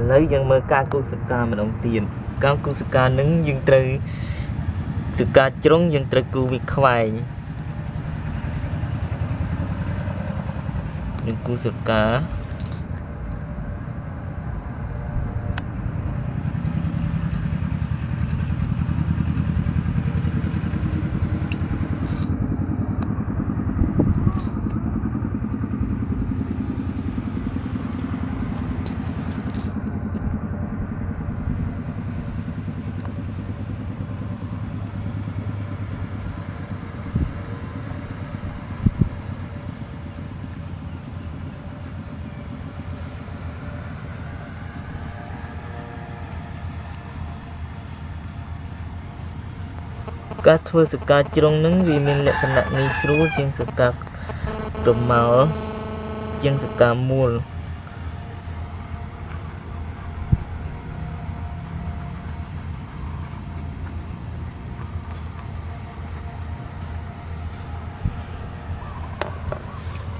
lấy dân mơ ca cô sự ca mà đồng tiền cao cô sự ca nứng dân trời sự ca trống dân trời cô việc khoai những cô sự ca các thưa sự ca trong nứng vì mình lại phần nặng nghi sưu trên sự ca trầm màu trên sự ca mua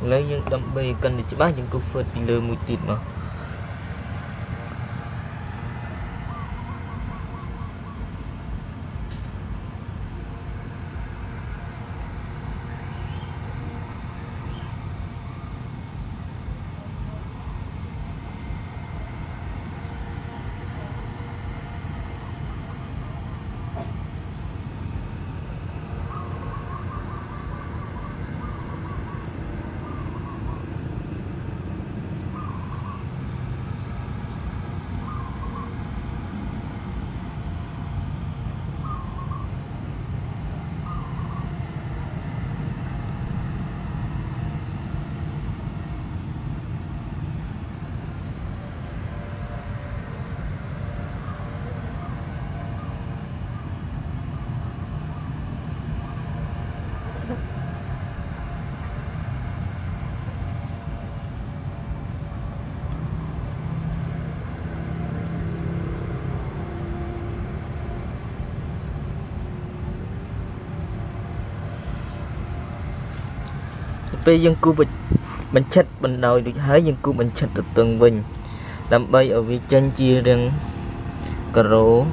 lấy những đâm bê cần để chỉ bác những câu phật bị lơ mùi tịt mà bây dân cư mình chết mình đòi được hái dân cư mình chết từ từng mình làm bay ở vị chân chia rừng cà rô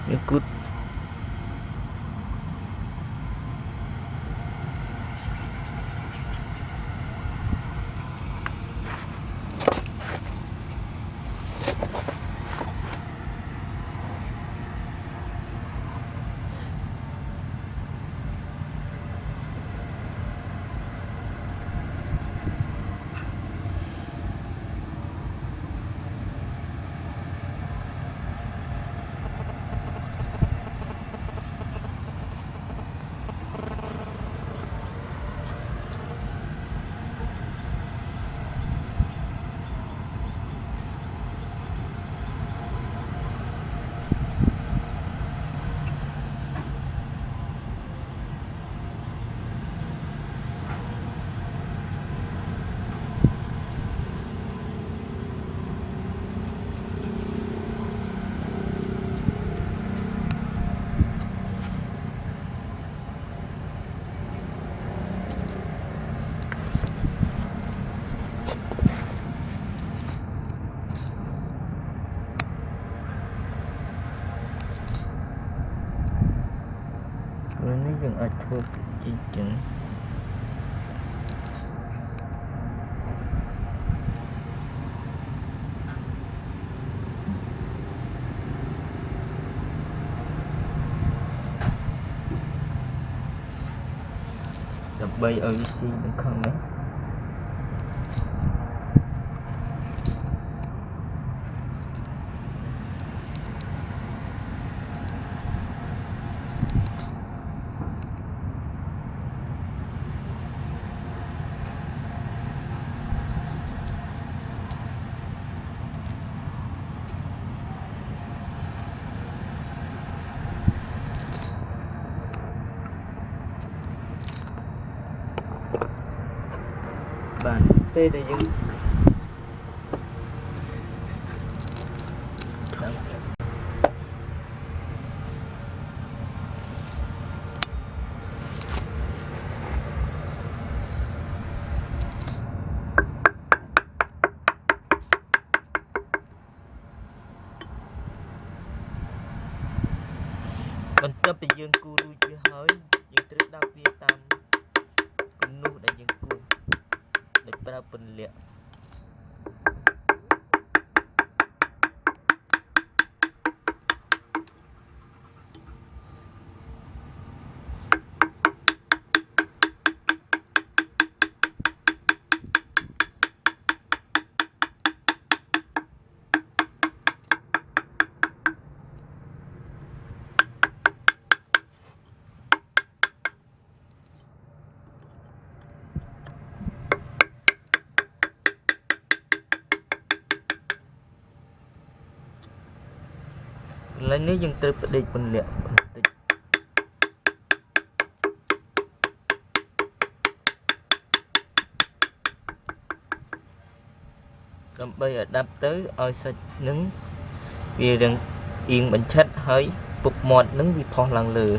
những cút ini yang ada cincin bay ở VC được không đấy bản T để những cho bị dương cù rùi chưa hơi dương trích đau bia tam cũng nụ để dương cù để bao bình liệt lấy nước dân tư để bình liệt còn bây giờ đáp tới oi sạch nứng vì đừng yên bệnh chết hơi bục mọt nứng vì phò lăng lửa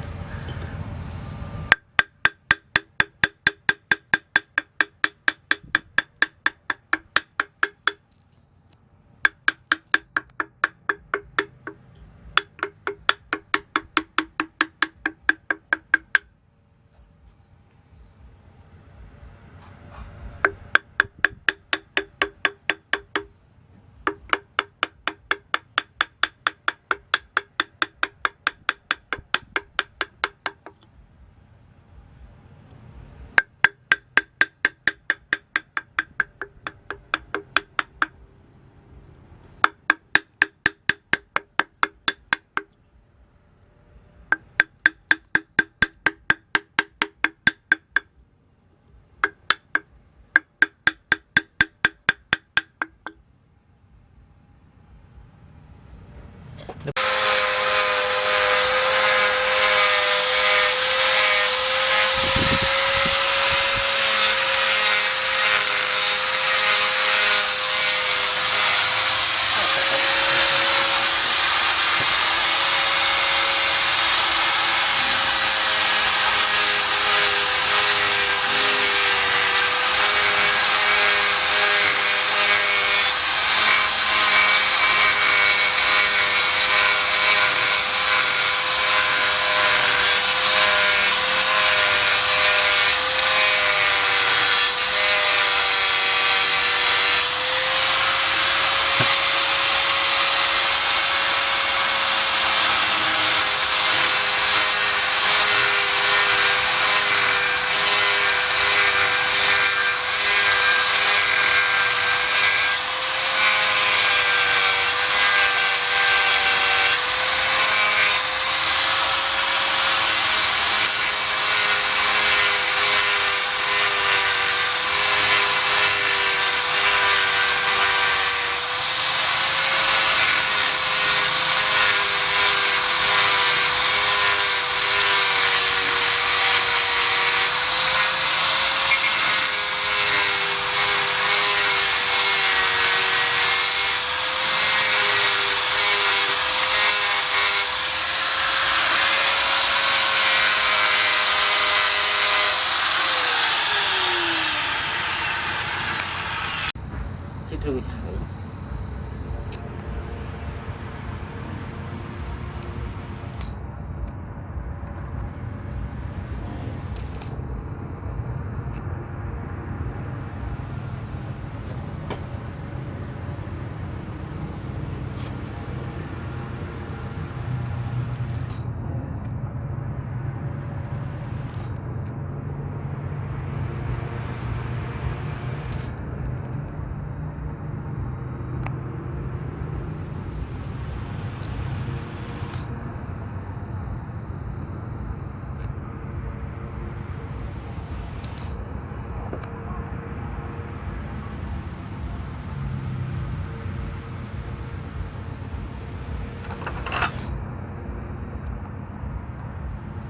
Chứ rồi